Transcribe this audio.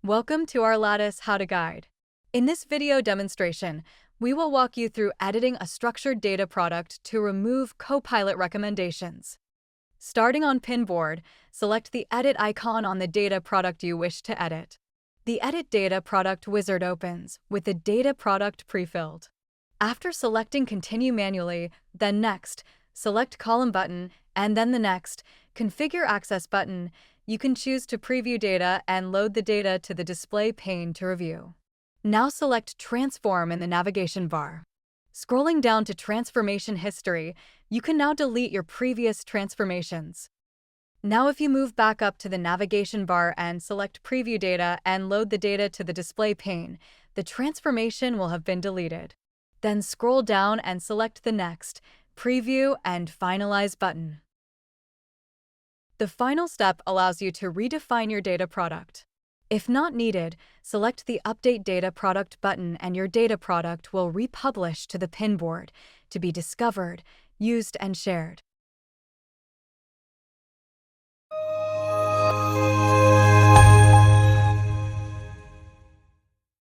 Welcome to our Latttice How to Guide. In this video demonstration, we will walk you through editing a structured data product to remove CoPilot recommendations. Starting on Pinboard, select the edit icon on the data product you wish to edit. The Edit Data Product wizard opens with the data product pre-filled. After selecting Continue manually, then Next, select Column button, and then the Next, Configure Access button. You can choose to preview data and load the data to the display pane to review. Now select Transform in the navigation bar. Scrolling down to Transformation History, you can now delete your previous transformations. Now if you move back up to the navigation bar and select Preview Data and load the data to the display pane, the transformation will have been deleted. Then scroll down and select the Next, Preview, and Finalize button. The final step allows you to redefine your data product. If not needed, select the Update Data Product button and your data product will republish to the Pinboard to be discovered, used, and shared.